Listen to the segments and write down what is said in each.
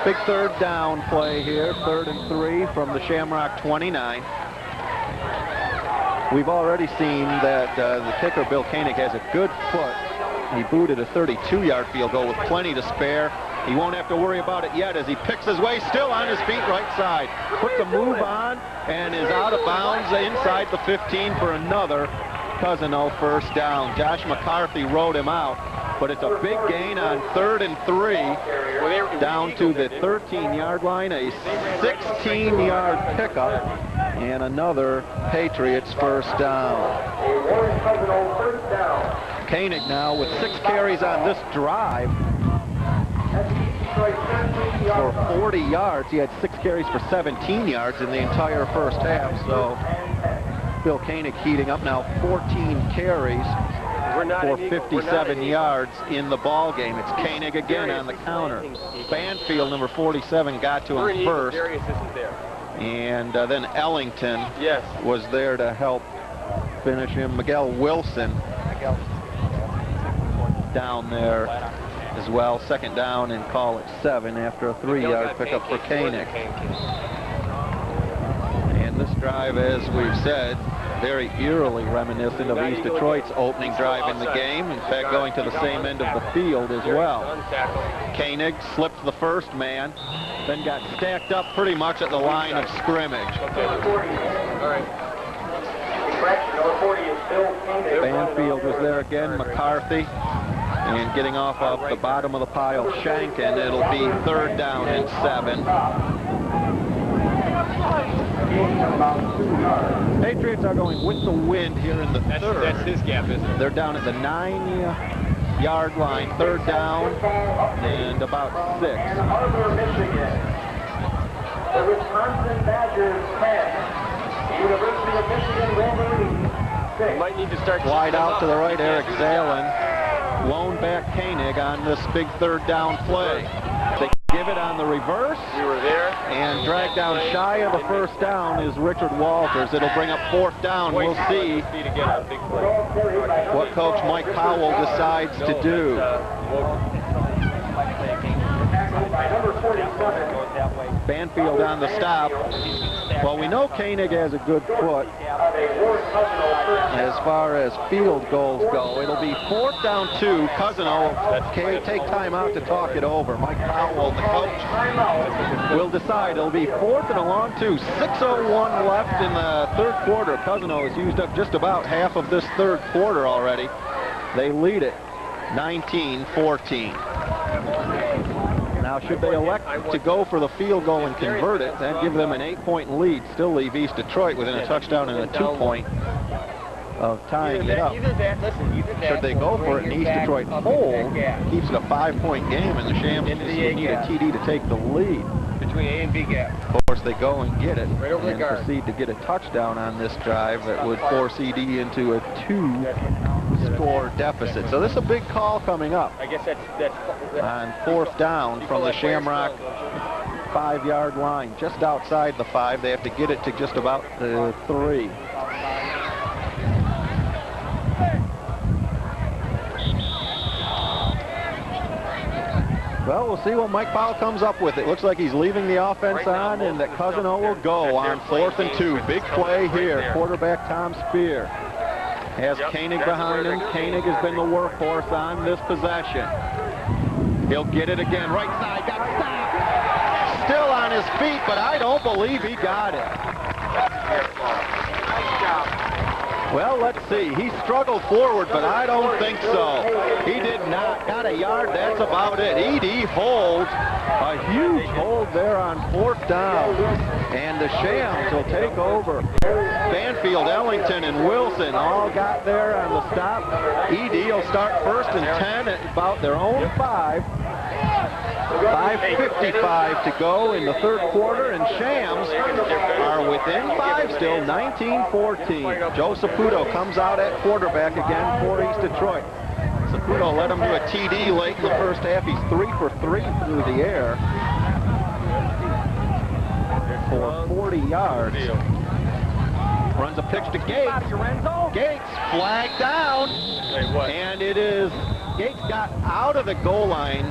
Big third down play here, 3rd and 3 from the Shamrock 29. We've already seen that the kicker, Bill Koenig, has a good foot. He booted a 32-yard field goal with plenty to spare. He won't have to worry about it yet as he picks his way, still on his feet right side. Puts a move on and is out of bounds inside the 15 for another Cousino first down. Josh McCarthy rode him out, but it's a big gain on 3rd and 3 down to the 13-yard line, a 16-yard pickup, and another Patriots first down. Koenig now with 6 carries on this drive for 40 yards. He had 6 carries for 17 yards in the entire first half, so Bill Koenig heating up now, 14 carries for 57 yards in the ball game. It's Koenig again on the counter. Banfield, number 47, got to him first, and then Ellington was there to help finish him. Miguel Wilson down there as well. 2nd down and call it 7 after a 3-yard pickup for Koenig. And this drive, as we've said, very eerily reminiscent of East Detroit's opening drive in the game. In fact, going to the same end of the field as well. Koenig slipped the first man, then got stacked up pretty much at the line of scrimmage. Banfield was there again, McCarthy, and getting off the bottom of the pile, Shankin. It'll be 3rd down and 7. Patriots are going with the wind here in the 3rd. That's his gap, isn't it? They're down at the 9-yard line, 3rd down and about 6. The Wisconsin Badgers 10, University of Michigan Wolverines 6. Might need to start wide out to the right, Eric Zalen. Lone back Koenig on this big 3rd down play. They give it on the reverse. We were there. And dragged down shy of the first down is Richard Walters. It'll bring up 4th down. We'll see what Coach Mike Powell decides to do. Banfield on the stop. Well, we know Koenig has a good foot as far as field goals go. It'll be 4th down 2. Cousino take time out to talk it over. Mike Powell, the coach, will decide. It'll be 4th and a long 2. 6:01 left in the 3rd quarter. Cousino has used up just about half of this 3rd quarter already. They lead it 19-14. Now, should they elect to go for the field goal and convert it, that'd give them an 8-point lead, still leave East Detroit within a touchdown and a 2-point of tying it up. Should they go for it and East Detroit hold, keeps it a 5-point game, and the Shams just need a TD to take the lead. Between A and B gap. Of course, they go and get it and proceed to get a touchdown on this drive that would force ED into a 2-score deficit. So this is a big call coming up. I guess that's on 4th down from the Shamrock 5-yard line, just outside the 5. They have to get it to just about the 3. Well, we'll see what Mike Powell comes up with. It looks like he's leaving the offense on, and that Cousino will go on 4th and 2. Big play here. Quarterback Tom Spear has Koenig behind him. Koenig has been the workhorse on this possession. He'll get it again. Right side, got stopped. Still on his feet, but I don't believe he got it. Well, let's see. He struggled forward, but I don't think so. He did not. Got a yard. That's about it. ED holds. A huge hold there on 4th down. And the Shams will take over. Banfield, Ellington, and Wilson all got there on the stop. ED will start 1st and 10 at about their own 5. 5:55 to go in the 3rd quarter, and Shams are within 5 still, 19-14. Joe Saputo comes out at quarterback again for East Detroit. Saputo led him to a TD late in the first half. He's 3 for 3 through the air for 40 yards. Runs a pitch to Gates. Gates flagged down, and it is Gates got out of the goal line,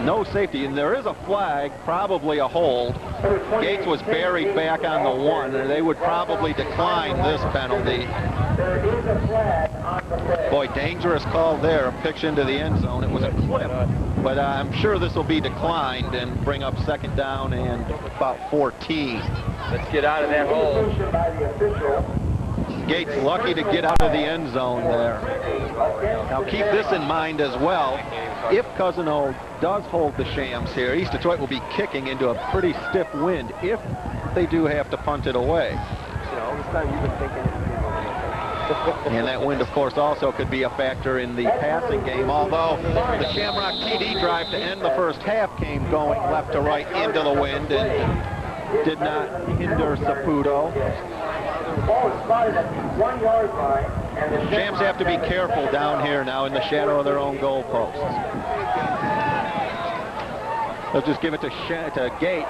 no safety, and there is a flag, probably a hold. Gates was buried back on the 1, and they would probably decline this penalty. There is a flag on the play. Boy, dangerous call there, a pitch into the end zone. It was a clip, but I'm sure this will be declined and bring up 2nd down and about 14. Let's get out of that hole. By the official. Gates lucky to get out of the end zone there. Now keep this in mind as well. If Cousino does hold the Shams here, East Detroit will be kicking into a pretty stiff wind if they do have to punt it away. All this time you've been thinking. And that wind, of course, also could be a factor in the passing game, although the Shamrock TD drive to end the first half came going left to right into the wind and did not hinder Saputo. Ball is spotted at the 1-yard line, and the Shams have to be careful down here now in the shadow of their own goalposts. They'll just give it to Gates.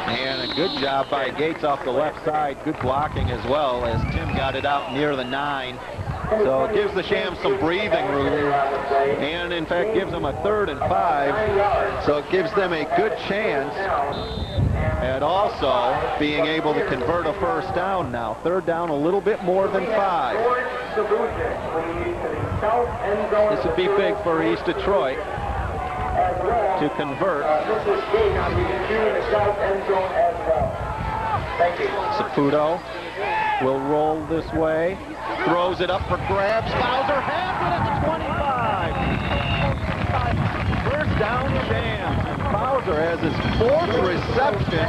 And a good job by Gates off the left side. Good blocking as well as Tim got it out near the 9. So it gives the Shams some breathing room. And in fact gives them a 3rd and 5. So it gives them a good chance at also being able to convert a 1st down now. 3rd down a little bit more than 5. This would be big for East Detroit to convert. Saputo will roll this way, throws it up for grabs. Bowser has it at the 25. 1st down Shams. Bowser has his 4th reception.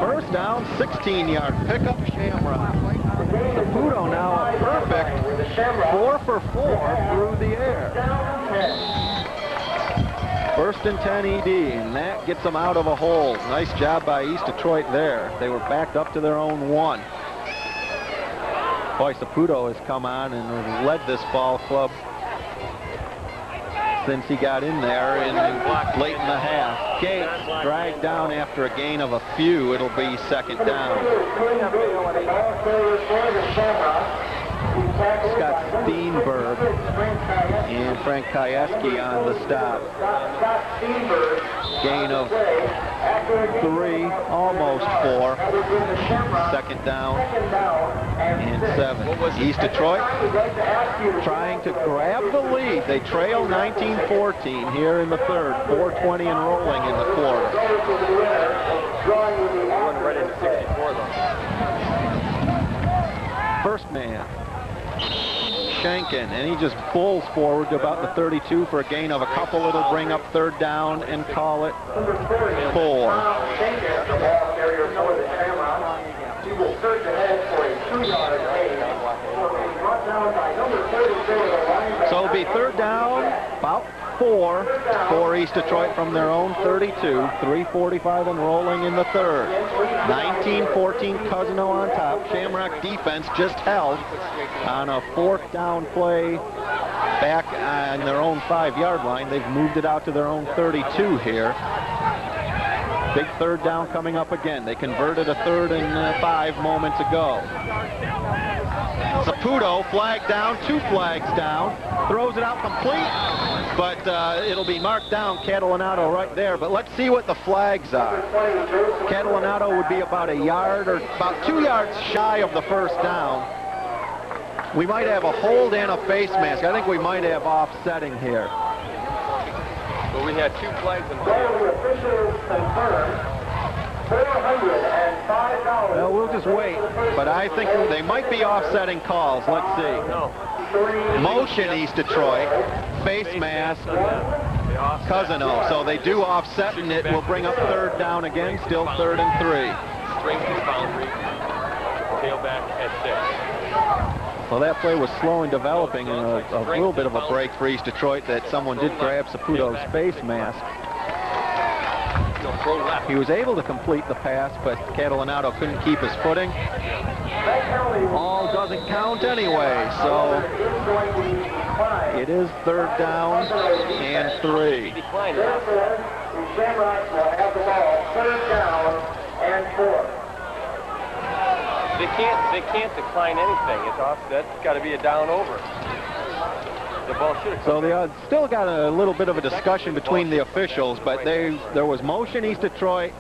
First down, 16-yard pickup, Shamrock. Saputo now a perfect 4 for 4 through the air. 1st and 10 ED, and that gets them out of a hole. Nice job by East Detroit there. They were backed up to their own 1. Boy, Saputo has come on and led this ball club since he got in there late in the half. Gates dragged down after a gain of a few. It'll be 2nd down. Scott Steenberg and Frank Kajewski on the stop. Gain of 3, almost 4. 2nd down and 7. East Detroit trying to grab the lead. They trail 19-14 here in the 3rd. 4:20 and rolling in the quarter. Right into 64 though. First man, Shankin, and he just pulls forward to about the 32 for a gain of a couple. It'll bring up 3rd down and call it 4. So it'll be 3rd down, about 4 for East Detroit from their own 32. 3:45 and rolling in the 3rd. 19-14 Cousino on top. Shamrock defense just held on a 4th down play back on their own 5-yard line. They've moved it out to their own 32 here. Big 3rd down coming up again. They converted a 3rd and 5 moments ago. Saputo, flag down, 2 flags down, throws it out complete, but it'll be marked down, Catalanato right there. But let's see what the flags are. Catalanato would be about a yard or about 2 yards shy of the 1st down. We might have a hold and a face mask. I think we might have offsetting here. But we had 2 flags in Well, we'll just wait, but I think they might be offsetting calls. Let's see. Motion East Detroit, face mask, Cousino. So they do offset, and it will bring up 3rd down again, still 3rd and 3. Strength is boundary, tailback at 6. Well, that play was slow in developing, and a little bit of a break for East Detroit that someone did grab Saputo's face mask. He was able to complete the pass, but Catalanato couldn't keep his footing. All doesn't count anyway, so it is 3rd down and 3. The Shamrocks will have the ball, 3rd down and 4. They can't decline anything. It's off. That's got to be a down over. The ball should have. So they still got a little bit of a discussion between the officials, but there was motion East Detroit,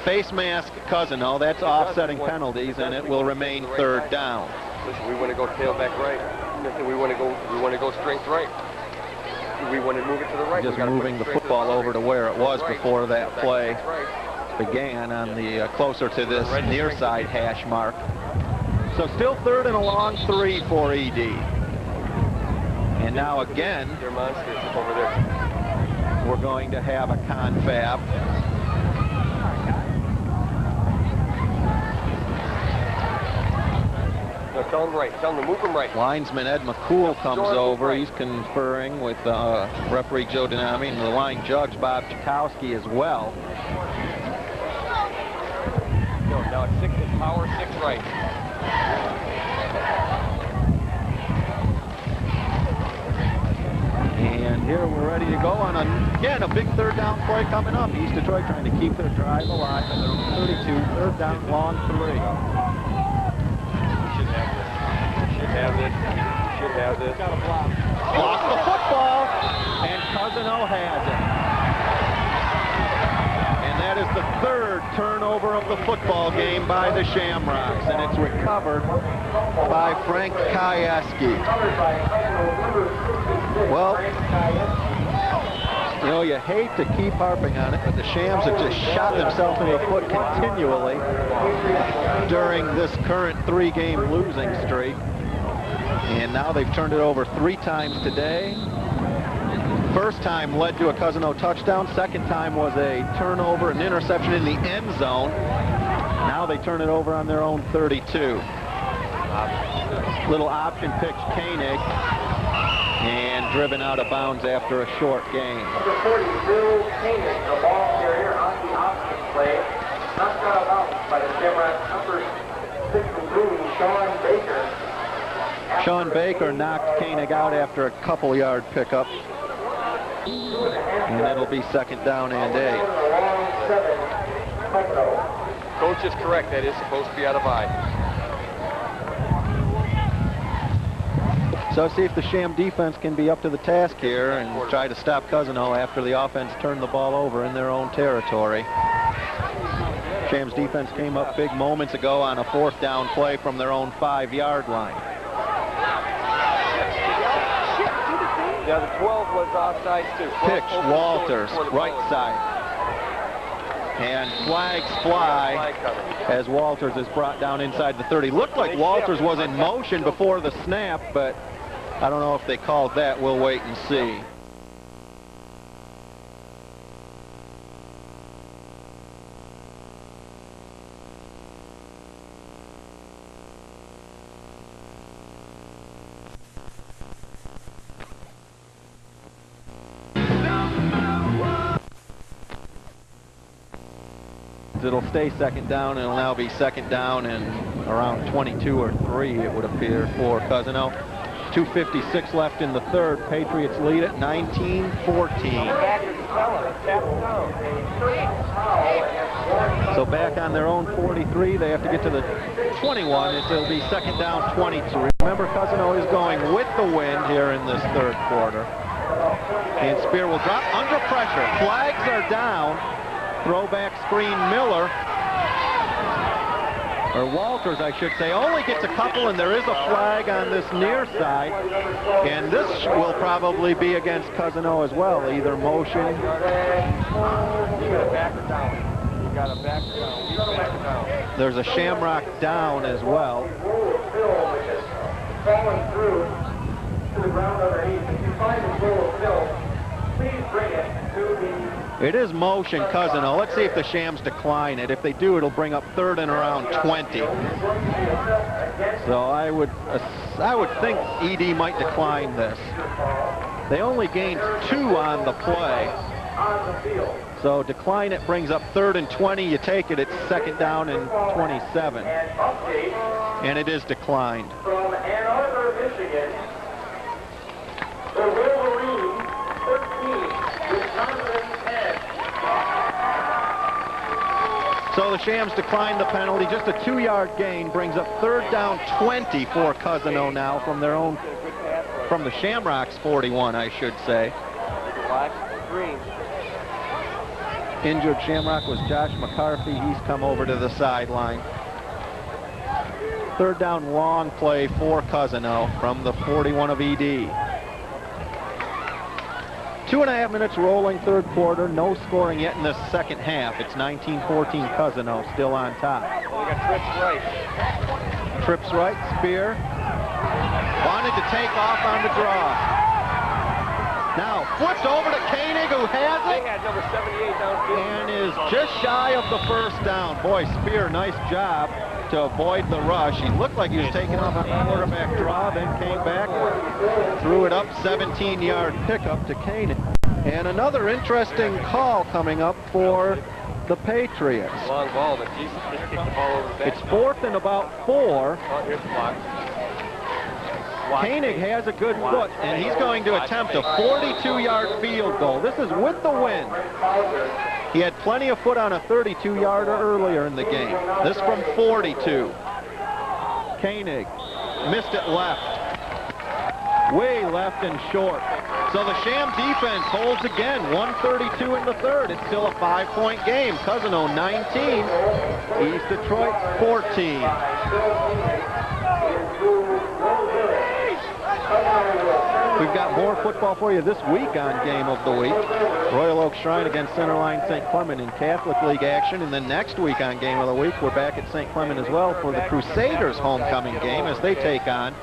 face mask Cousino. That's offsetting penalties, and it will remain third down. Listen, we want to go tailback right. Listen, we want to go strength right. We want to move it to the right. Just moving the football over to where it was before that play began on the closer to this near side hash mark. So still third and a long 3 for ED. And now again, they're monsters over there. We're going to have a confab. No, tell them right. Tell them to move them right. Linesman Ed McCool comes over. He's conferring with referee Joe Dinami and the line judge Bob Chakowski as well. Now it's 6 power, 6 right. And here we're ready to go on, again, a big third down play coming up. East Detroit trying to keep their drive alive at their own 32, third down, long 3. We should have this. Lost the football, and Cousino has it. And that is the third turnover of the football game by the Shamrocks, and it's recovered by Frank Kayeski. Well, you know, you hate to keep harping on it, but the Shams have just shot themselves in the foot continually during this current 3-game losing streak. And now they've turned it over 3 times today. First time led to a Cousino touchdown. Second time was a turnover, an interception in the end zone. Now they turn it over on their own 32. Little option pitch, Koenig, and driven out of bounds after a short gain. Number 42, Koenig, the ball carrier on the option play. Knocked out of bounds by the Shamrocks. Number 62, Sean Baker. Sean Baker knocked Koenig out after a couple-yard pickup. And it'll be second down and 8. Coach is correct. That is supposed to be out of eye. So see if the Sham defense can be up to the task here and try to stop Cousino after the offense turned the ball over in their own territory. Sham's defense came up big moments ago on a 4th down play from their own 5-yard line. Yeah, the 12 was offside too. Pitch, Walters, right side. And flags fly as Walters is brought down inside the 30. Looked like Walters was in motion before the snap, but I don't know if they called that. We'll wait and see. It'll stay second down, and it'll now be second down and around 22 or 3, it would appear, for Cousino. 2:56 left in the third. Patriots lead it 19-14. So back on their own 43, they have to get to the 21. It'll be second down, 22. Remember, Cousino is going with the wind here in this third quarter. And Spear will drop under pressure. Flags are down. Throwback screen, Miller, or Walters, I should say, only gets a couple, and there is a flag on this near side. And this will probably be against Cousino as well, either motion. You got a back down. You got a back down. There's a Shamrock down as well. Falling through to the ground underneath. If you find the roll of film, please bring it to the... It is motion Cousino. Let's see if the Shams decline it. If they do, it'll bring up third and around 20. So I would think ED might decline this. They only gained 2 on the play. So decline it brings up third and 20. You take it, it's second down and 27. And it is declined. From Ann Arbor, Michigan, the Wolverines 13, Wisconsin 10. So the Shams declined the penalty. Just a 2-yard gain brings up 3rd down 20 for Cousino now from their own, from the Shamrocks 41, I should say. Injured Shamrock was Josh McCarthy. He's come over to the sideline. 3rd down long play for Cousino from the 41 of ED. 2.5 minutes rolling 3rd quarter. No scoring yet in the 2nd half. It's 19-14 Cousino still on top. We got trips right. Trips right. Spear wanted to take off on the draw. Now flipped over to Koenig, who has it. They had number 78 downfield. And is just shy of the 1st down. Boy, Spear, nice job to avoid the rush. He looked like he was taking off on the quarterback draw, then came back, threw it up, 17-yard pickup to Koenig. And another interesting call coming up for the Patriots. Long ball, but Jesus just kicked the ball over the back. It's 4th and about 4. Oh, here's the block. Koenig has a good foot, and he's going to attempt a 42-yard field goal. This is with the wind. He had plenty of foot on a 32-yarder earlier in the game. This from 42. Koenig missed it left. Way left and short. So the Sham defense holds again. 1:32 in the 3rd. It's still a 5-point game. Cousino 19. East Detroit 14. We've got more football for you this week on Game of the Week. Royal Oak Shrine against Centerline St. Clement in Catholic League action. And then next week on Game of the Week, we're back at St. Clement as well for the Crusaders homecoming game as they take on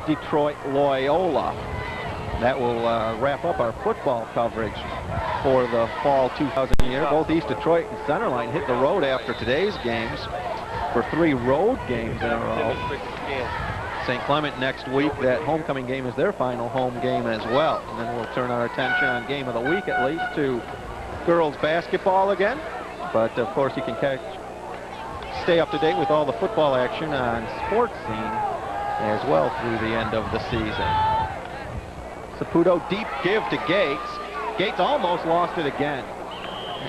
Detroit Loyola. That will wrap up our football coverage for the fall 2000 year. Both East Detroit and Centerline hit the road after today's games for 3 road games in a row. St. Clement next week, that homecoming game is their final home game as well. And then we'll turn our attention on Game of the Week at least to girls basketball again. But of course you can stay up to date with all the football action on Sports Scene as well through the end of the season. Saputo deep give to Gates. Gates almost lost it again.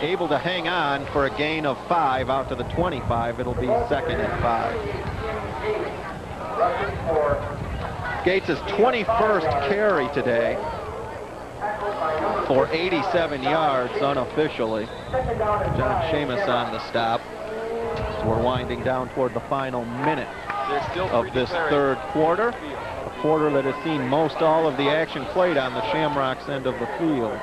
Able to hang on for a gain of 5 out to the 25. It'll be 2nd and 5. Gates' 21st carry today for 87 yards unofficially. John Seamus on the stop. So we're winding down toward the final minute of this 3rd quarter. A quarter that has seen most all of the action played on the Shamrocks end of the field.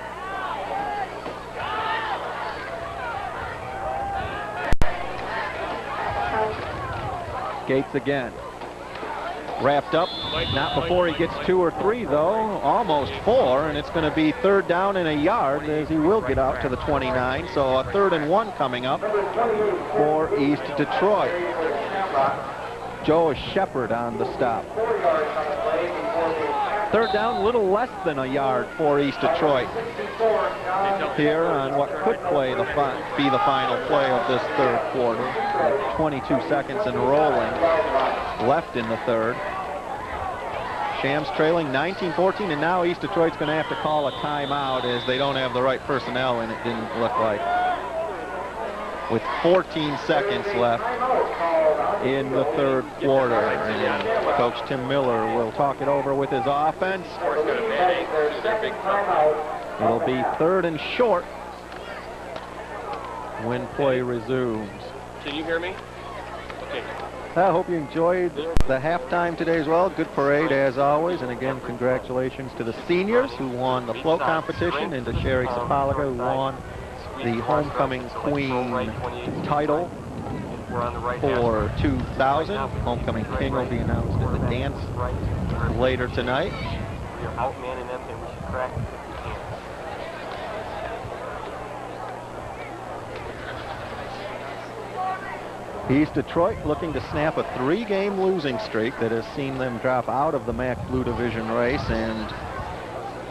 Gates again. Wrapped up, not before he gets 2 or 3 though, almost 4, and it's going to be 3rd down and a yard as he will get out to the 29. So a 3rd and 1 coming up for East Detroit. Joe Shepard on the stop. 3rd down, a little less than a yard for East Detroit here on what could be the final play of this 3rd quarter. 22 seconds and rolling left in the 3rd. Shams trailing 19-14, and now East Detroit's going to have to call a timeout as they don't have the right personnel, and it didn't look like. With 14 seconds left in the 3rd quarter. And Coach Tim Miller will talk it over with his offense. It'll be 3rd and short when play resumes. Can you hear me? Okay. I hope you enjoyed the halftime today as well. Good parade as always. And again, congratulations to the seniors who won the float competition and to Gerry Kaminski who won the Homecoming Queen title for 2000. Homecoming King will be announced at the dance later tonight. We are outmanning them, and we should crack if we can. East Detroit looking to snap a 3-game losing streak that has seen them drop out of the MAC Blue Division race and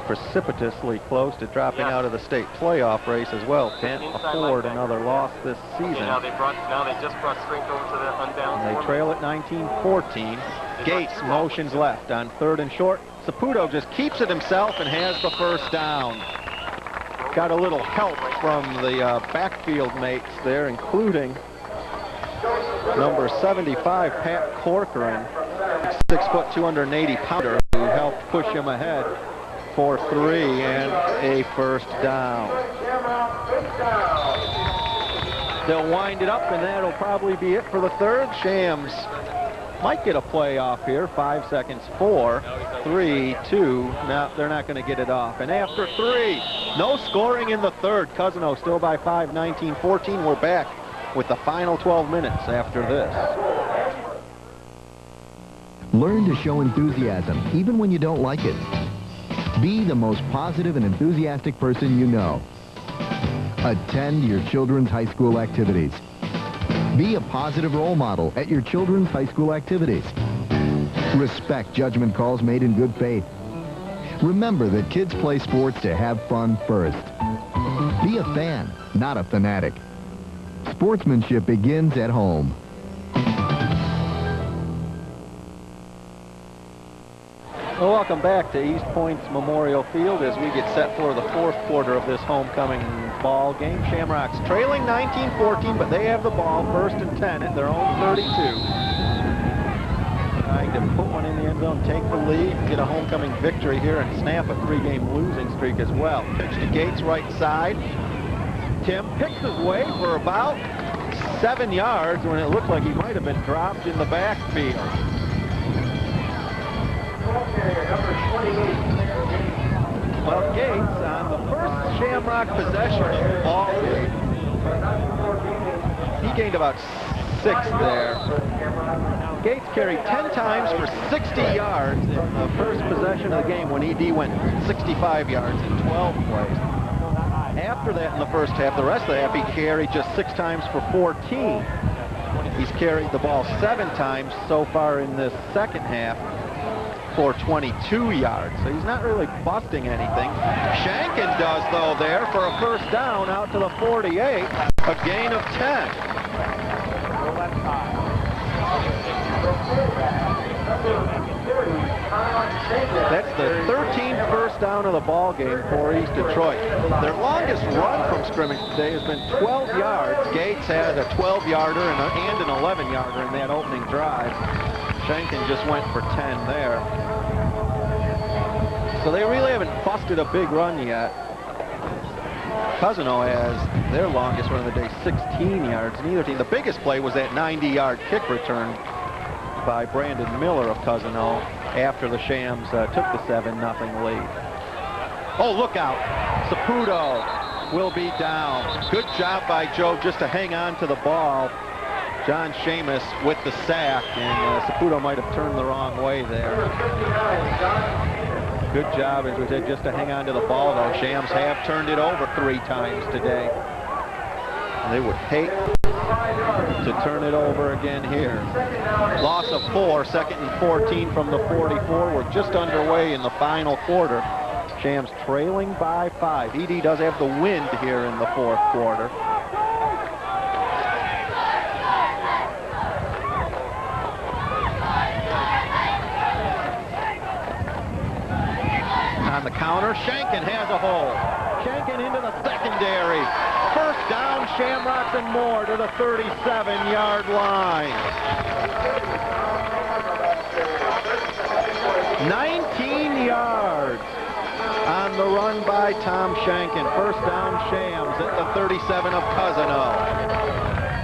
precipitously close to dropping out of the state playoff race as well. Can't afford another loss this season. Now they just brought strength over to the unbalanced. And they trail at 19-14. Gates motions left on 3rd and short. Saputo just keeps it himself and has the 1st down. Got a little help from the backfield mates there, including number 75, Pat Corcoran, 6 foot 280 pounder, who helped push him ahead for 3 and a first down. They'll wind it up, and that'll probably be it for the third. Shams might get a play off here. 5 seconds, 4, 3, 2. Now they're not going to get it off. And after 3, no scoring in the third. Cousino still by 5, 19-14. We're back with the final 12 minutes after this. Learn to show enthusiasm even when you don't like it. Be the most positive and enthusiastic person you know. Attend your children's high school activities. Be a positive role model at your children's high school activities. Respect judgment calls made in good faith. Remember that kids play sports to have fun first. Be a fan, not a fanatic. Sportsmanship begins at home. Well, welcome back to Eastpointe's Memorial Field as we get set for the fourth quarter of this homecoming ball game. Shamrocks trailing 19-14, but they have the ball, 1st and 10 at their own 32. Trying to put one in the end zone, take the lead, get a homecoming victory here, and snap a 3-game losing streak as well. Pitch to Gates, right side. Tim picks his way for about 7 yards when it looked like he might have been dropped in the backfield. Well, Gates on the first Shamrock possession of the ball game, he gained about 6 there. Gates carried 10 times for 60 yards in the first possession of the game when ED went 65 yards in 12 plays. After that in the first half, the rest of the half, he carried just 6 times for 14. He's carried the ball 7 times so far in this second half for 22 yards. So he's not really busting anything. Shankin does, though, there for a first down out to the 48, a gain of 10. That's the 13th first down of the ball game for East Detroit. Their longest run from scrimmage today has been 12 yards. Gates had a 12-yarder and an 11-yarder in that opening drive. Shankin just went for 10 there. So they really haven't busted a big run yet. Cousino has their longest run of the day, 16 yards. Neither team. The biggest play was that 90-yard kick return by Brandon Miller of Cousino after the Shams took the 7-0 lead. Oh, look out. Saputo will be down. Good job by Joe just to hang on to the ball. John Seamus with the sack, and Saputo might have turned the wrong way there. Good job, as we said, just to hang on to the ball, though. Shams have turned it over 3 times today. And they would hate to turn it over again here. Loss of 4, 2nd and 14 from the 44. We're just underway in the final quarter. Shams trailing by 5. ED does have the wind here in the fourth quarter. On the counter, Shankin has a hole. Shankin into the secondary. First down, Shamrocks and more to the 37-yard line. 19 yards on the run by Tom Shankin. First down, Shams at the 37 of Cousino.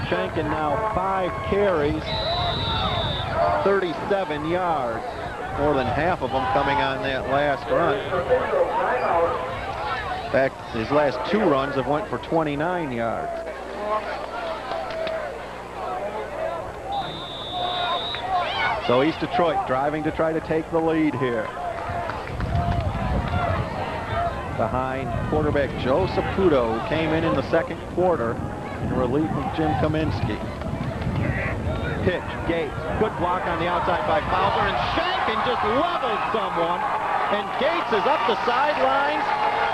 Shankin now 5 carries, 37 yards. More than half of them coming on that last run. In fact, his last 2 runs have went for 29 yards. So East Detroit driving to try to take the lead here. Behind quarterback Joe Saputo, who came in the second quarter in relief of Jimm Kaminski. Pitch, Gates, good block on the outside by Fowler, and Shankin just leveled someone, and Gates is up the sidelines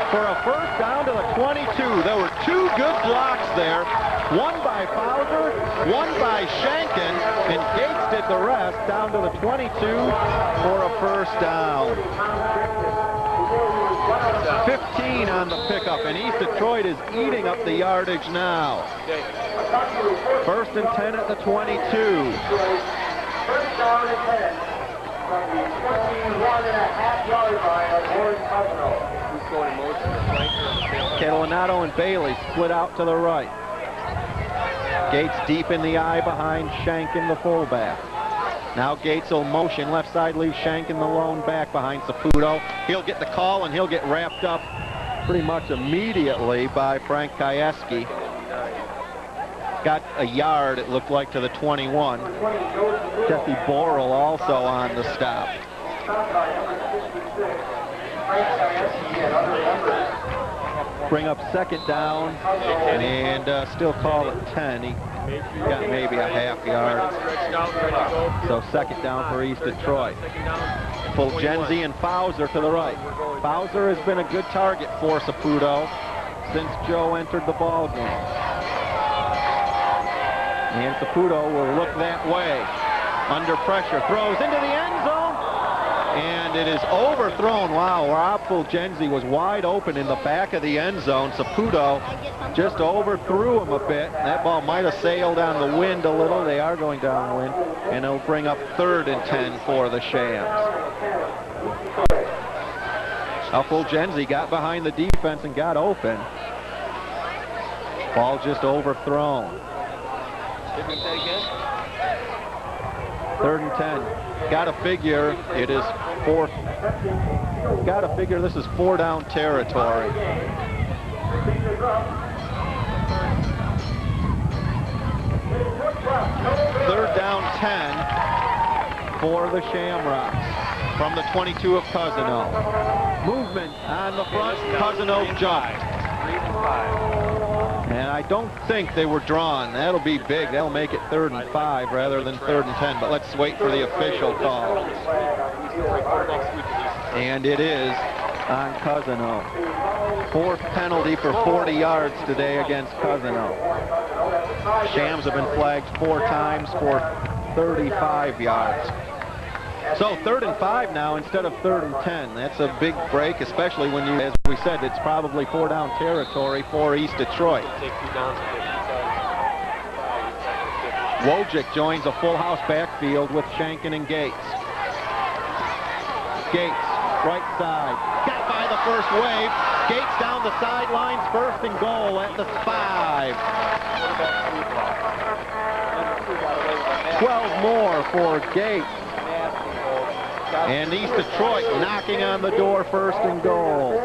for a first down to the 22. There were 2 good blocks there, one by Fowler, one by Shankin, and Gates did the rest down to the 22 for a first down. 15 on the pickup, and East Detroit is eating up the yardage now. First and 10 at the 22. First down and 10 from the 21.5-yard line of Warren Cousino. Who's going in motion? Catalanato and Bailey split out to the right. Gates deep in the eye behind Shankin, the fullback. Now Gates will motion left side, leaves Shankin the lone back behind Saputo. He'll get the call and he'll get wrapped up pretty much immediately by Frank Kayeski. Got a yard, it looked like, to the 21. Jesse Borrell also on the stop. Bring up second down and still call it 10. He got maybe a half yard. So second down for East Detroit. Fulgenzi and Bowser to the right. Bowser has been a good target for Saputo since Joe entered the ball game. And Saputo will look that way. Under pressure, throws into the end zone. And it is overthrown. Wow, Rob Fulgenzi was wide open in the back of the end zone. Saputo just overthrew him a bit. That ball might have sailed on the wind a little. They are going downwind. And it'll bring up 3rd and 10 for the Shams. Now Fulgenzi got behind the defense and got open. Ball just overthrown. 3rd and 10. Gotta figure it is 4th. Gotta figure this is 4 down territory. 3rd down 10 for the Shamrocks from the 22 of Cousino. Movement on the front. Cousino jumped. And I don't think they were drawn. That'll be big. That'll make it 3rd and 5 rather than 3rd and 10. But let's wait for the official call. And it is on Cousino. 4th penalty for 40 yards today against Cousino. Shams have been flagged 4 times for 35 yards. So 3rd and 5 now instead of 3rd and 10. That's a big break, especially when you, as we said, it's probably 4 down territory for East Detroit. Wojcik joins a full house backfield with Shankin and Gates. Gates, right side, got by the first wave. Gates down the sidelines, 1st and goal at the 5. 12 more for Gates. And East Detroit knocking on the door, 1st and goal.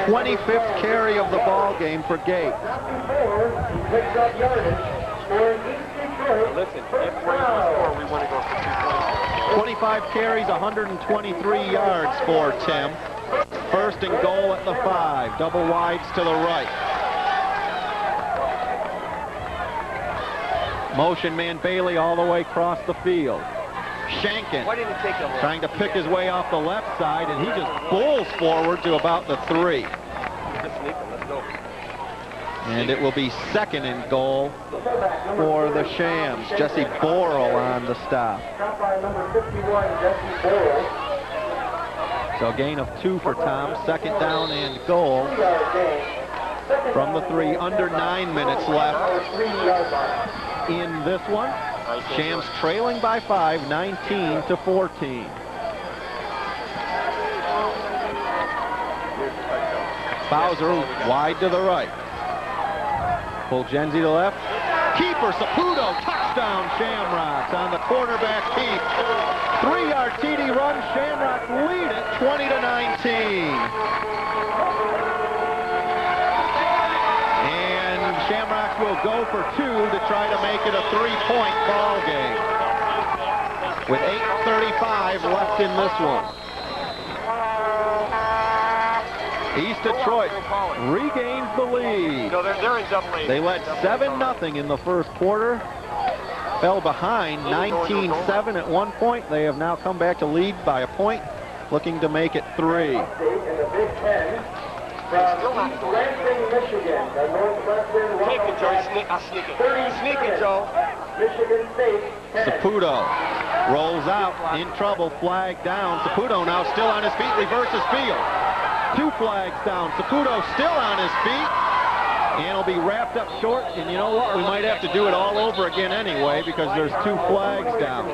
25th carry of the ball game for Gates. Listen, if we're score, we want to go for 2 points. 25 carries, 123 yards for Tim. 1st and goal at the 5. Double wides to the right. Motion man Bailey all the way across the field. Shankin trying to pick his way off the left side, and he just bulls forward to about the 3. And it will be 2nd and goal for the Shams. Jesse Borrell on the stop. So gain of 2 for Tom. 2nd down and goal from the 3. Under 9 minutes left in this one. Shams trailing by 5, 19-14. Bowser wide to the right. Fulgenzi to left. Keeper Saputo, touchdown Shamrocks on the quarterback keep. 3-yard TD run. Shamrocks lead it 20-19. Shamrocks will go for 2 to try to make it a 3-point ball game. With 8:35 left in this one. East Detroit regains the lead. No, they're in double A. They led 7-0 in the first quarter. Fell behind 19-7 at one point. They have now come back to lead by a point, looking to make it 3. From East Lansing, Michigan, the Northwestern Take it, Joe. I'll sneak it. Sneak it, Joe. Michigan State. Saputo rolls out, in trouble, flag down. Saputo now still on his feet, reverses field. 2 flags down. Saputo still on his feet. And it'll be wrapped up short. And you know what? We might have to do it all over again anyway because there's 2 flags down.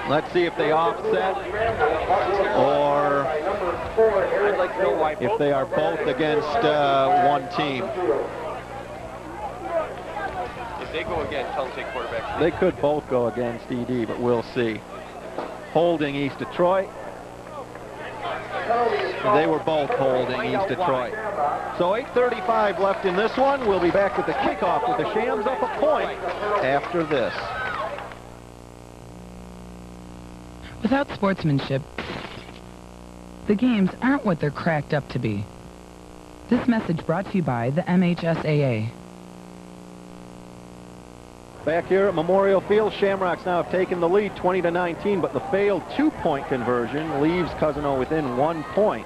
Let's see if they offset or if they are both against one team. If they go again, tell them to take quarterback. They could both go against ED, but we'll see. Holding East Detroit. They were both holding East Detroit. So 8:35 left in this one. We'll be back at the kickoff with the Shams up a point after this. Without sportsmanship, the games aren't what they're cracked up to be. This message brought to you by the MHSAA. Back here at Memorial Field, Shamrocks now have taken the lead 20-19, but the failed 2-point conversion leaves Cousino within 1 point.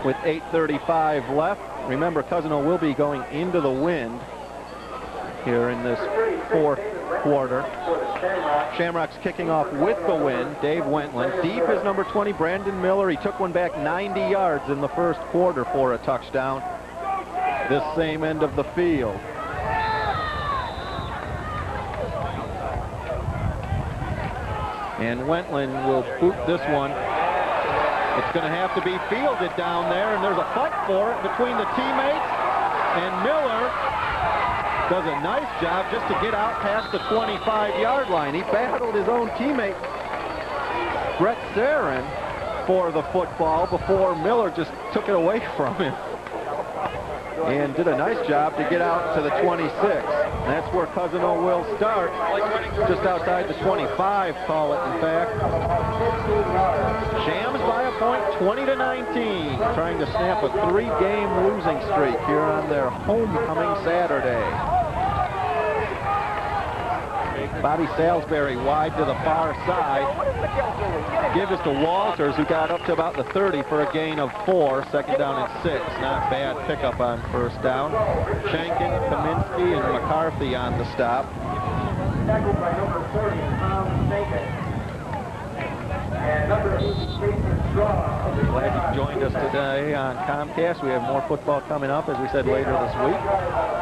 With 8:35 left, remember Cousino will be going into the wind here in this 4th quarter. Shamrocks kicking off with the wind. Dave Wendtland. Deep is number 20, Brandon Miller. He took one back 90 yards in the 1st quarter for a touchdown. This same end of the field. And Wendtland will boot this one. It's going to have to be fielded down there, and there's a fight for it between the teammates. And Miller does a nice job just to get out past the 25-yard line. He battled his own teammate, Brett Sarin, for the football before Miller just took it away from him. And did a nice job to get out to the 26. And that's where Cousino will start, just outside the 25, call it in fact. Shams by a point, 20-19, trying to snap a 3-game losing streak here on their homecoming Saturday. Bobby Salisbury wide to the far side. Give this to Walters, who got up to about the 30 for a gain of 4. Second down and 6. Not bad pickup on 1st down. Shankin, Kaminski, and McCarthy on the stop. Tackled by number 30, Tom Shankin. And number 8, Jason Straw. Glad you joined us today on Comcast. We have more football coming up, as we said, later this week.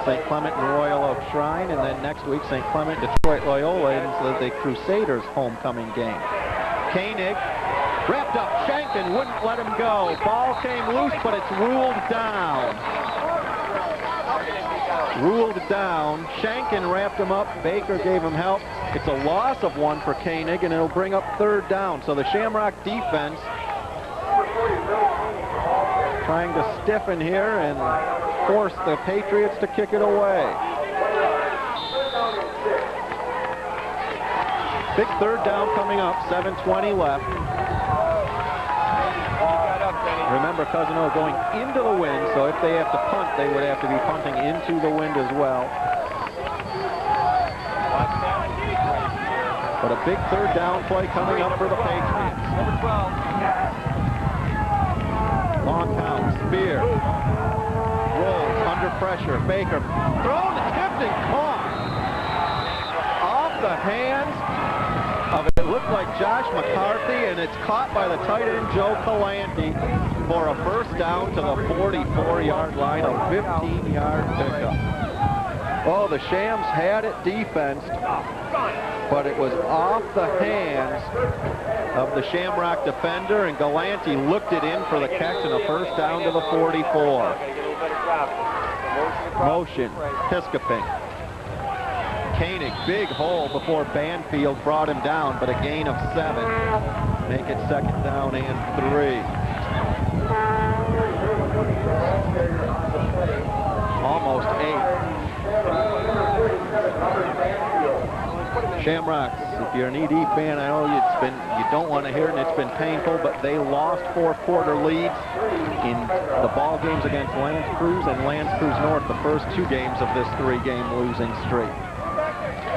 St. Clement and Royal Oak Shrine, and then next week, St. Clement, Detroit Loyola, and the Crusaders homecoming game. Koenig wrapped up Shankin, wouldn't let him go. Ball came loose, but it's ruled down. Ruled down. Shankin wrapped him up. Baker gave him help. It's a loss of 1 for Koenig, and it'll bring up 3rd down. So the Shamrock defense trying to stiffen here and force the Patriots to kick it away. Big 3rd down coming up, 7:20 left. Remember, Cousino going into the wind, so if they have to punt, they would have to be punting into the wind as well. But a big 3rd down play coming up for the Patriots. Number 12. Long count, Spear. Rolls, under pressure, Baker. Thrown, tipped, and caught. Off the hands of it looked like Josh McCarthy, and it's caught by the tight end Joe Calanti for a 1st down to the 44-yard line, a 15-yard pickup. Oh, the Shams had it defensed, but it was off the hands of the Shamrock defender, and Galanti looked it in for the catch and a 1st down to the 44. Motion, Piscoping. Koenig, big hole before Banfield brought him down, but a gain of 7. Make it 2nd down and 3. Almost 8. Shamrocks, if you're an ED fan, I know you don't want to hear it, and it's been painful, but they lost 4-quarter leads in the ball games against Lance Cruz and Lance Cruz North, the first 2 games of this 3-game losing streak.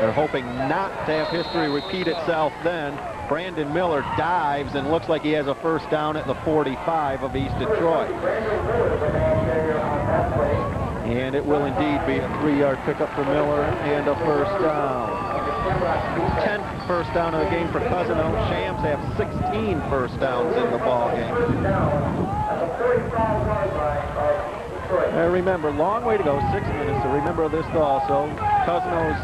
They're hoping not to have history repeat itself then. Brandon Miller dives and looks like he has a 1st down at the 45 of East Detroit. And it will indeed be a 3-yard pickup for Miller and a 1st down. first down of the game for Cousino. Shams have 16 first downs in the ball game. And remember, long way to go, 6 minutes. So remember this also. Cousino's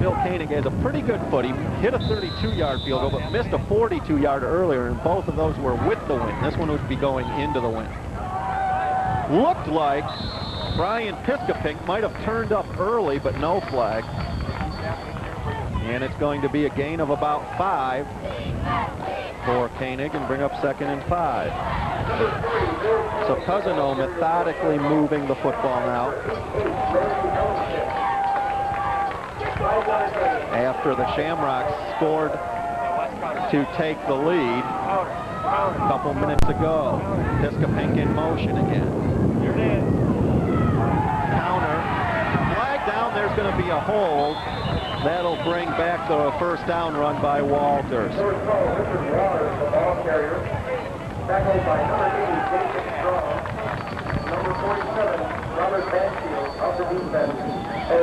Bill Koenig has a pretty good foot. He hit a 32-yard field goal, but missed a 42-yarder earlier, and both of those were with the wind. This one would be going into the wind. Looked like Brian Piscopink might have turned up early, but no flag. And it's going to be a gain of about 5 for Koenig and bring up 2nd and 5. So Cousino methodically moving the football now. After the Shamrocks scored to take the lead a couple minutes ago. Piscopink in motion again. Counter. Flag down, there's going to be a hold. That'll bring back the first down run by Walters. Tackled by number 80, Jason Strong. Number 47, Robert Banfield of the defense.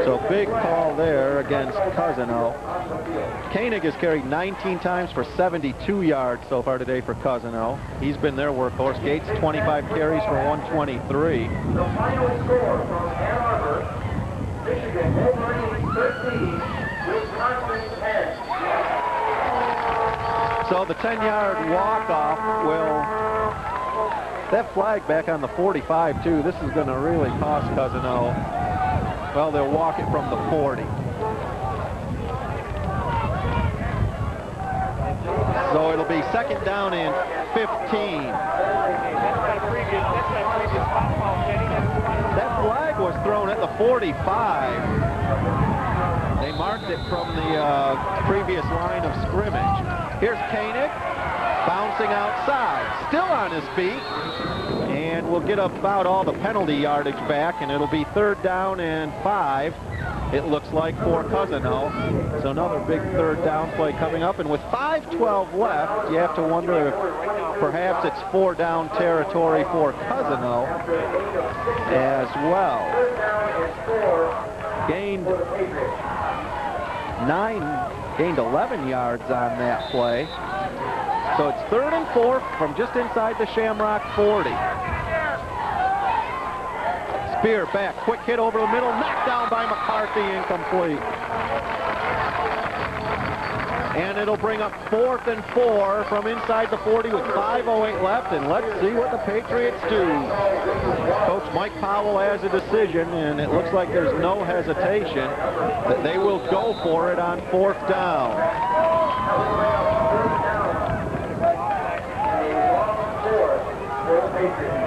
So big call there against Cousino. Koenig has carried 19 times for 72 yards so far today for Cousino. He's been their workhorse. Gates 25 carries for 123. The final score from Ann Arbor, Michigan, Wolverines 13, Wisconsin 10. So the 10-yard walk-off will, that flag back on the 45 too, this is going to really cost Cousino. Well, they'll walk it from the 40. So it'll be 2nd down and 15. That flag was thrown at the 45. They marked it from the previous line of scrimmage. Here's Koenig, bouncing outside, still on his feet, and we'll get about all the penalty yardage back, and it'll be 3rd down and 5, it looks like, for Cousino. So another big 3rd down play coming up, and with 5:12 left, you have to wonder if perhaps it's 4-down territory for Cousino as well. Gained 11 yards on that play. So it's 3rd and 4 from just inside the Shamrock 40. Spear back, quick hit over the middle, knocked down by McCarthy, incomplete. And it'll bring up 4th and 4 from inside the 40 with 5:08 left, and let's see what the Patriots do. Coach Mike Powell has a decision, and it looks like there's no hesitation that they will go for it on 4th down.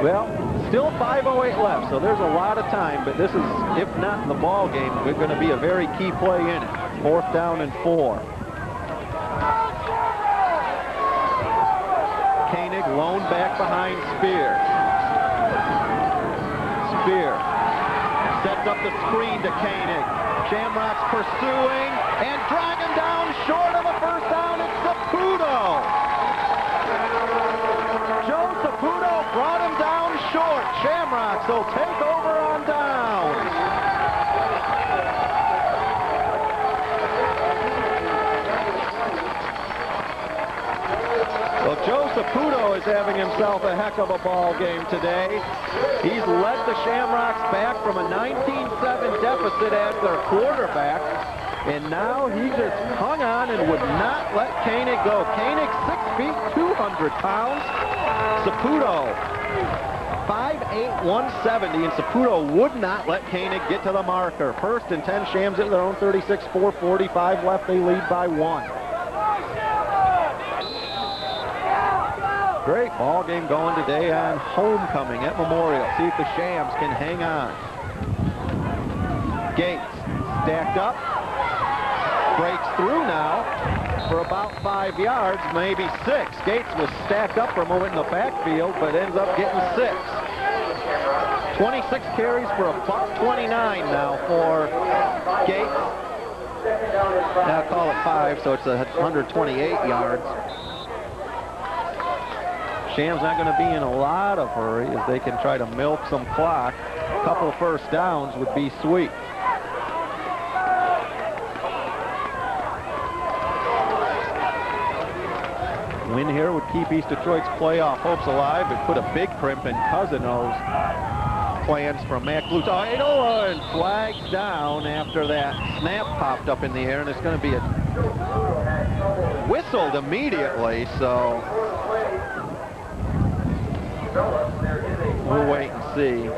Well, still 5:08 left, so there's a lot of time, but this is, if not in the ball game, we're going to be a very key play in it. 4th down and 4. Koenig lone back behind Spear. Spear sets up the screen to Koenig. Shamrocks pursuing and dragging down short of the first down. It's Saputo. Joe Saputo brought him down short. Shamrocks will take over on downs. Well, Joe Saputo is having himself a heck of a ball game today. He's led the Shamrocks back from a 19-7 deficit as their quarterback, and now he just hung on and would not let Koenig go. Koenig 6 feet, 200 pounds. Saputo 5'8", 170, and Saputo would not let Koenig get to the marker. 1st and 10, Shams at their own 36, 4:45 left. They lead by 1. Great ball game going today on homecoming at Memorial. See if the Shams can hang on. Gates stacked up, breaks through now for about 5 yards, maybe 6. Gates was stacked up for a moment in the backfield, but ends up getting 6. 26 carries for a $129 now for Gates. Now call it 5, so it's 128 yards. Shams not going to be in a lot of hurry as they can try to milk some clock. A couple of first downs would be sweet. Win here would keep East Detroit's playoff hopes alive. It put a big crimp in Cousino's plans for McLuhan, and flags down after that snap popped up in the air, and it's going to be whistled immediately, so we'll wait and see.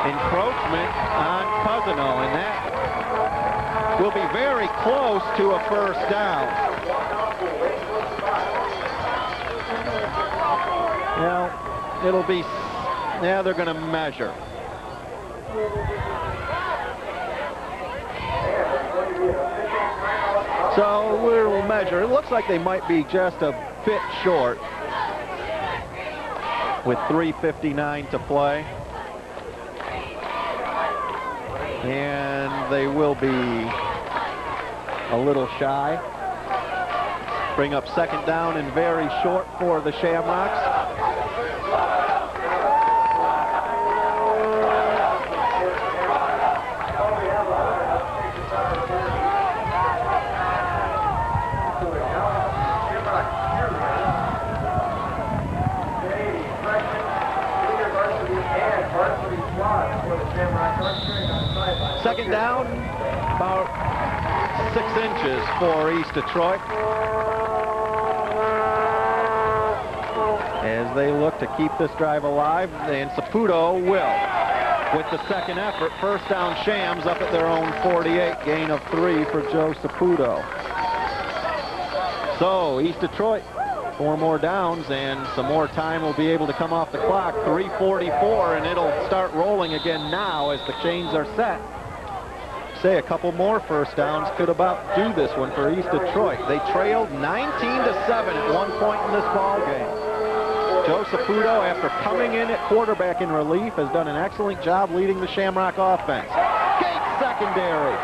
Encroachment on Cousino, and that will be very close to a first down. Well, it'll be, yeah, they're going to measure. So we'll measure. It looks like they might be just a bit short with 3:59 to play. And they will be a little shy. Bring up second down and very short for the Shamrocks. Second down, about 6 inches for East Detroit, as they look to keep this drive alive, and Saputo will. With the second effort, first down Shams up at their own 48, gain of 3 for Joe Saputo. So East Detroit, 4 more downs and some more time will be able to come off the clock. 3:44, and it'll start rolling again now as the chains are set. Say a couple more first downs could about do this one for East Detroit. They trailed 19-7 at one point in this ball game. Joe Saputo, after coming in at quarterback in relief, has done an excellent job leading the Shamrock offense. Gates secondary.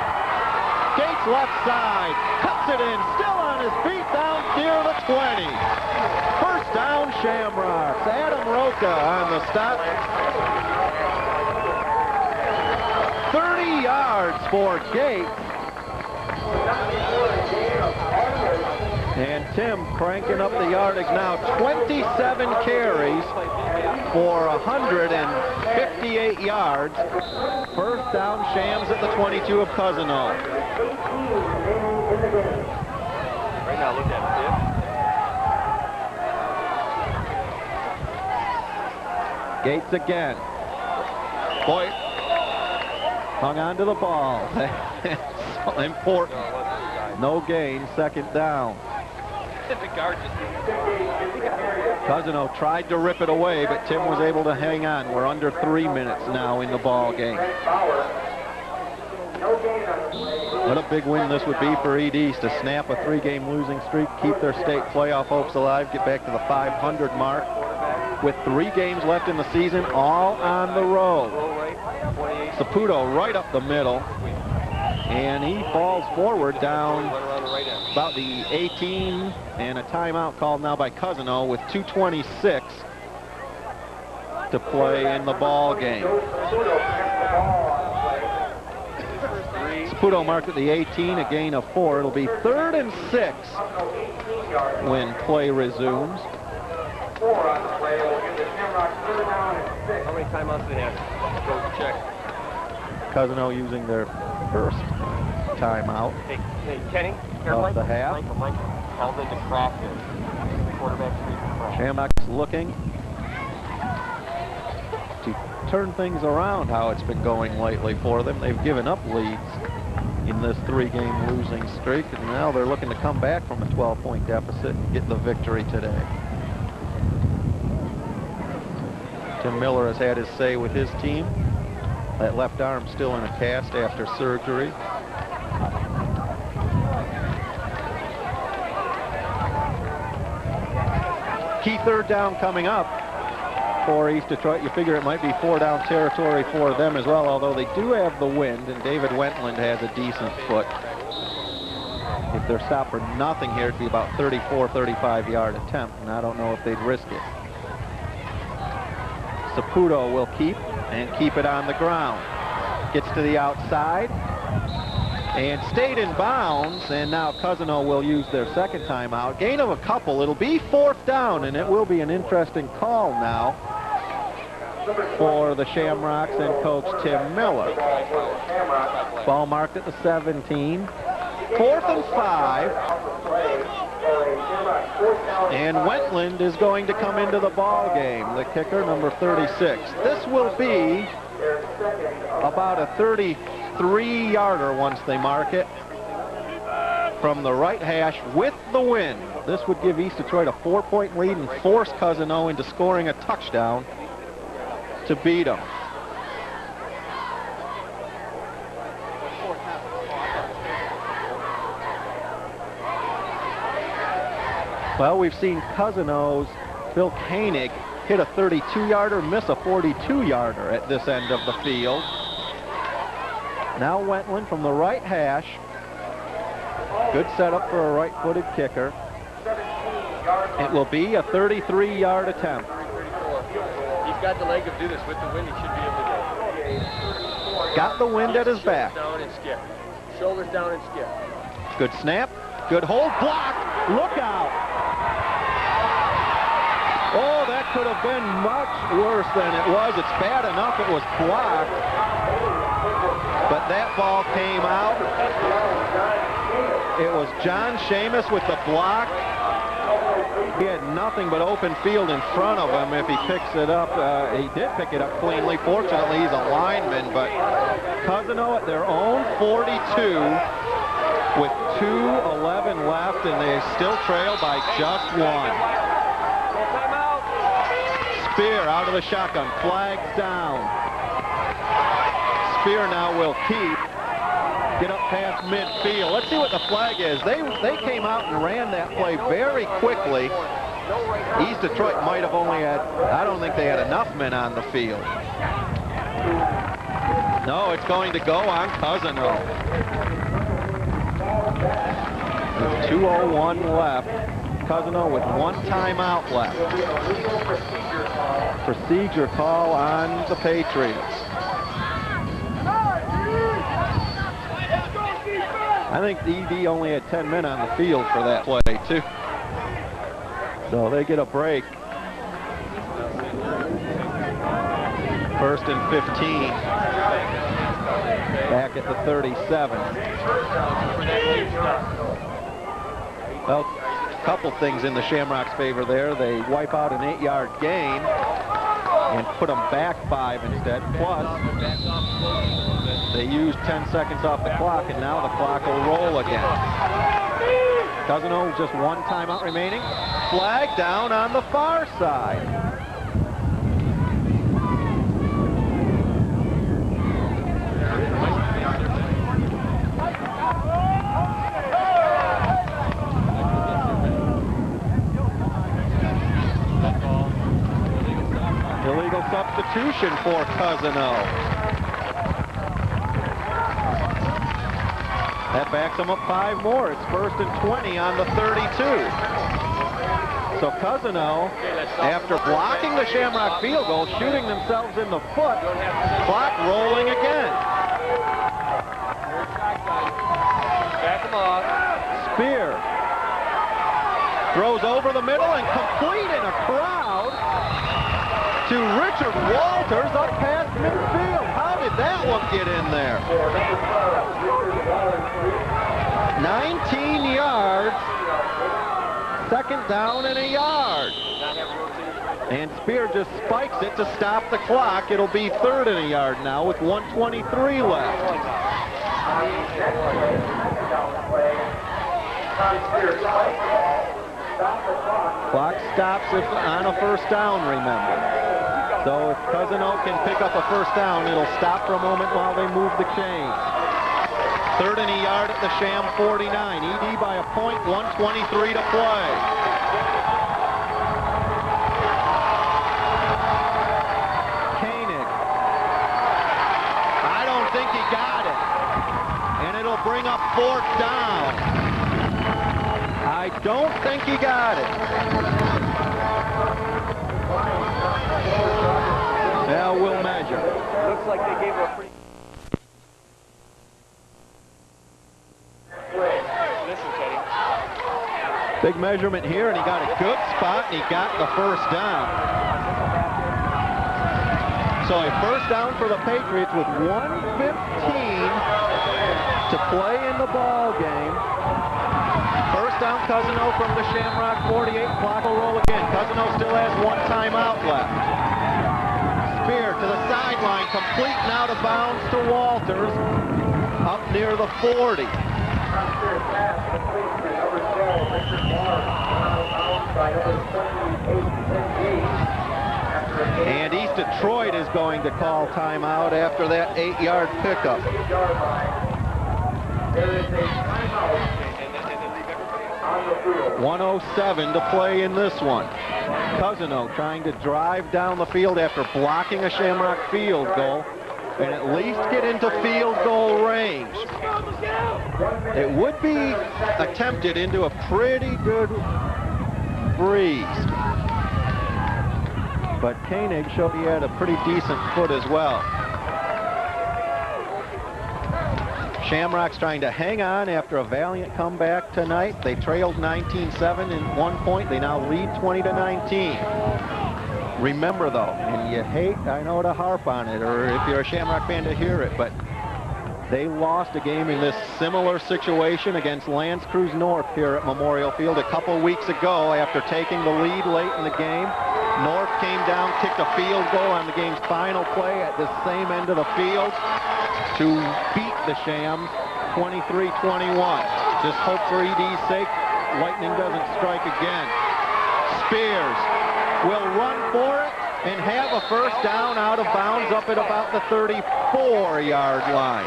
Gates left side, cuts it in, still on his feet down near the 20. First down Shamrocks. Adam Roca on the stop. 30 yards for Gates. And Tim cranking up the yardage now. 27 carries for 158 yards. First down Shams at the 22 of Cousino. Right now, look at it. Gates again. Boy, hung on to the ball. So important. No gain, second down. Cousino tried to rip it away, but Tim was able to hang on. We're under 3 minutes now in the ball game. What a big win this would be for EDs to snap a 3-game losing streak, keep their state playoff hopes alive, get back to the 500 mark with 3 games left in the season, all on the road. Saputo right up the middle, and he falls forward down about the 18, and a timeout called now by Cousino with 2:26 to play in the ball game. Saputo marked at the 18, a gain of 4. It'll be 3rd and 6 when play resumes. How many timeouts do they have? Go check. Cousino using their first timeout. Hey, Kenny, off the half. Held into practice. Quarterback Shamrocks looking to turn things around how it's been going lately for them. They've given up leads in this 3-game losing streak, and now they're looking to come back from a 12-point deficit and get the victory today. Tim Miller has had his say with his team. That left arm still in a cast after surgery. Key third down coming up for East Detroit. You figure it might be 4-down territory for them as well, although they do have the wind, and David Wendtland has a decent foot. If they're stopped for nothing here, it'd be about 34, 35-yard attempt, and I don't know if they'd risk it. Saputo will keep it on the ground. Gets to the outside. and stayed in bounds, and now Cousino will use their second timeout. Gain of a couple. It'll be 4th down, and it will be an interesting call now for the Shamrocks and Coach Tim Miller. Ball marked at the 17. 4th and 5. And Wendtland is going to come into the ball game, the kicker, number 36. This will be about a 33-yarder once they mark it from the right hash with the wind. This would give East Detroit a 4-point lead and force Cousino into scoring a touchdown to beat them. Well, we've seen Cousino's Phil Koenig hit a 32-yarder, miss a 42-yarder at this end of the field. Now Wendtland from the right hash. Good setup for a right-footed kicker. It will be a 33-yard attempt. He's got the leg to do this with the wind. He should be able to do it. Got the wind at his back. Down and skip. Shoulders down and skip. Good snap. Good hold. Block. Look out. Oh, that could have been much worse than it was. It's bad enough it was blocked. But that ball came out. It was John Seamus with the block. He had nothing but open field in front of him if he picks it up. He did pick it up cleanly. Fortunately, he's a lineman, but Cousino at their own 42 with 2:11 left, and they still trail by just 1. Spear out of the shotgun, flags down. Spear now will keep. Get up past midfield. Let's see what the flag is. They came out and ran that play very quickly. East Detroit might have only had, I don't think they had enough men on the field. No, it's going to go on Cousino. With 2:01 left. Cousino with 1 timeout left. Procedure call on the Patriots. I think the ED only had 10 men on the field for that play, too. So they get a break. 1st and 15. Back at the 37. Well, a couple things in the Shamrocks' favor there. They wipe out an 8-yard gain and put them back 5 instead. Plus, they used 10 seconds off the clock, and now the clock will roll again. Cousino, just 1 timeout remaining. Flag down on the far side. Illegal substitution for Cousino. That backs them up 5 more. It's 1st and 20 on the 32. So Cousino, after blocking the Shamrock field goal, shooting themselves in the foot, clock rolling again. Back them off. Spear throws over the middle and complete in a crowd to Richard Walters up past midfield. How did that one get in there? 19 yards, 2nd down and a yard. And Spear just spikes it to stop the clock. It'll be 3rd and a yard now with 1:23 left. Clock stops if on a 1st down, remember. So if Cousino can pick up a 1st down, it'll stop for a moment while they move the chains. 3rd and a yard at the Sham 49. ED by a point, 1:23 to play. Koenig. I don't think he got it. And it'll bring up 4th down. I don't think he got it. Now we'll measure. Looks like they gave her a pretty... Big measurement here, and he got a good spot, and he got the first down. So a first down for the Patriots with 1:15 to play in the ball game. First down, Cousino from the Shamrock 48. Clock will roll again. Cousino still has one timeout left. Spear to the sideline, complete and out of bounds to Walters, up near the 40. And East Detroit is going to call timeout after that 8-yard pickup. There is a timeout on the field. 1:07 to play in this one. Cousino trying to drive down the field after blocking a Shamrock field goal and at least get into field goal range. It would be attempted into a pretty good breeze. But Koenig showed he had a pretty decent foot as well. Shamrocks trying to hang on after a valiant comeback tonight. They trailed 19-7 at one point. They now lead 20-19. Remember though, and you hate, I know, to harp on it, or if you're a Shamrock fan to hear it, but they lost a game in this similar situation against L'Anse Creuse North here at Memorial Field a couple weeks ago after taking the lead late in the game. North came down, kicked a field goal on the game's final play at the same end of the field to beat the Shams 23-21. Just hope for ED's sake lightning doesn't strike again. Spears will run for it and have a first down out of bounds up at about the 34-yard line.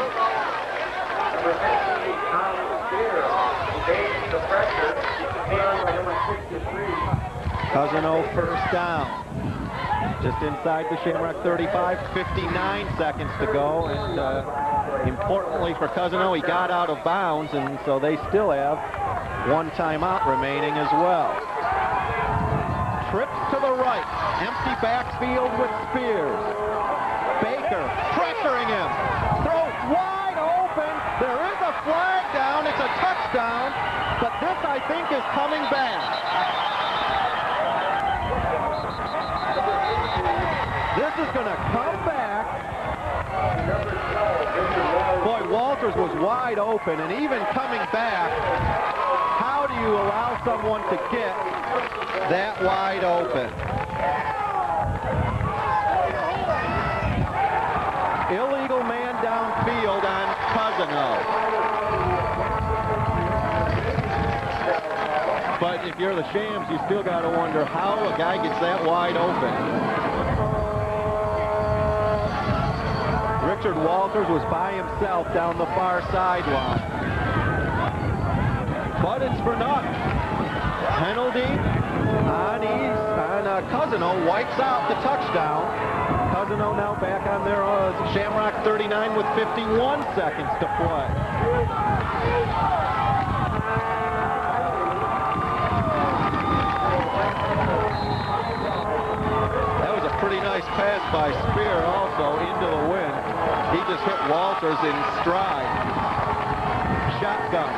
Cousino first down. Just inside the Shamrock 35, 59 seconds to go, and importantly for Cousino, he got out of bounds, and so they still have one timeout remaining as well. Trips to the right, empty backfield with Spears. Baker pressuring him, throws wide open, there is a flag down, it's a touchdown, but this I think is coming back. This is going to come back. Boy, Walters was wide open, and even coming back, how do you allow someone to get that wide open? Illegal man downfield on Cousino. But if you're the Shams, you still got to wonder how a guy gets that wide open. Richard Walters was by himself down the far sideline. But it's for nothing. Penalty on Cousino, wipes out the touchdown. Cousino now back on their Shamrock 39 with 51 seconds to play. That was a pretty nice pass by Spear also into the wind. He just hit Walters in stride. Shotgun.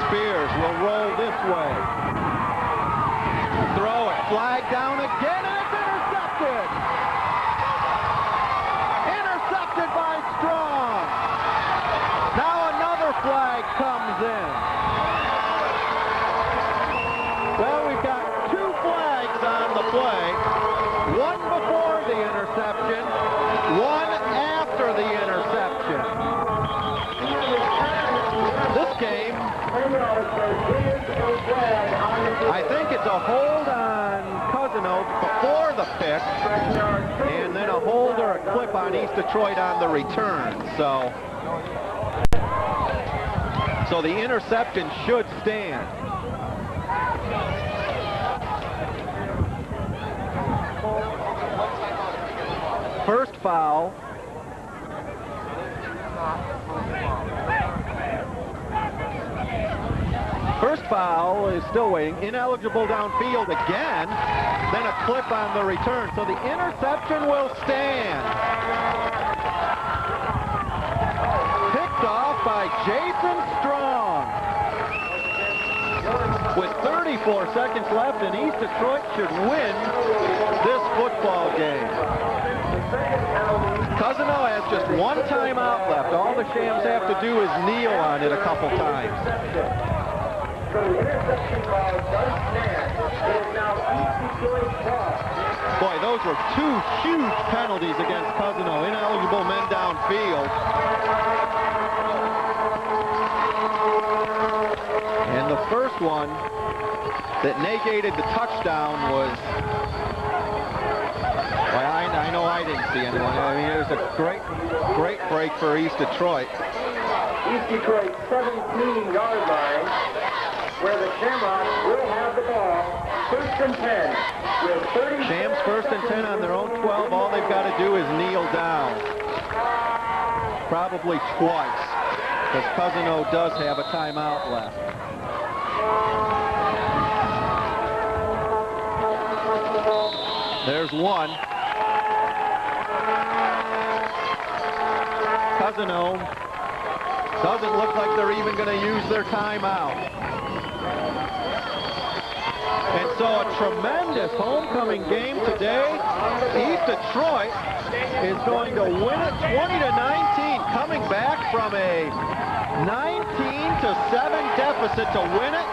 Spears will roll this way. Throw it. Flag down again, and it's intercepted. Intercepted by Strong. Now another flag comes in. Well, we've got two flags on the play. One before the interception, one after the interception. This game, I think it's a hold on Cousino before the pick, and then a hold or a clip on East Detroit on the return. So the interception should stand. First foul. First foul is still waiting. Ineligible downfield again. Then a clip on the return. So the interception will stand. Picked off by Jason Strong. With 30 34 seconds left, and East Detroit should win this football game. Cousino has just one timeout left. All the Shams have to do is kneel on it a couple times. So the interception ball does stand. It is now East Detroit's ball. Boy, those were two huge penalties against Cousino. Ineligible men downfield. And the first one that negated the touchdown was, well, I know I didn't see anyone. I mean, it was a great break for East Detroit. East Detroit's 17-yard line, where the Shamrocks will have the ball. First and 10. With 30 Shams first and 10 on their own 12. All they've got to do is kneel down. Probably twice, because Cousino does have a timeout left. There's one. Cousino doesn't look like they're even going to use their timeout. And so a tremendous homecoming game today. East Detroit is going to win it 20-19, coming back from a 19-7 deficit to win it.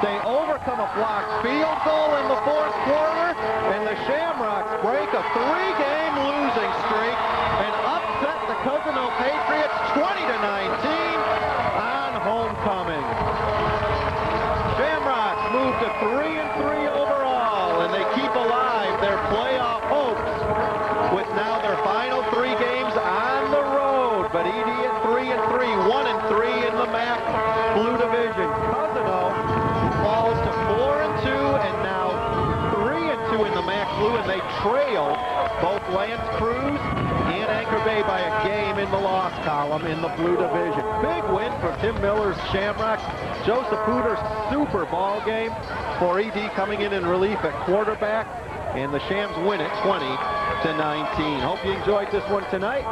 They overcome a blocked field goal in the fourth quarter, and the Shamrocks break a three-game losing streak and upset the Cousino Patriots 20-19 on homecoming. Shamrocks move to 3-3 overall, and they keep alive their playoff hopes with now their final three games on the road. But ED at 3-3, 1-3 in the MAC Blue Division. Cousino falls to 4-2 and now 3-2 in the MAC Blue, and they trail both Lance Cruz and Anchor Bay by a game in the loss column in the Blue Division. Big win for Tim Miller's Shamrocks. Joe Saputo's super ball game for ED coming in relief at quarterback, and the Shams win it 20-19. Hope you enjoyed this one tonight.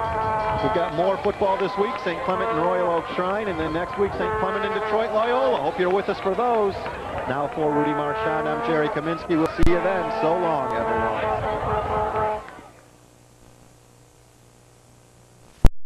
We've got more football this week, St. Clement and Royal Oak Shrine, and then next week St. Clement and Detroit Loyola. Hope you're with us for those. Now for Rudy Marchand, I'm Gerry Kaminski. We'll see you then. So long, everyone.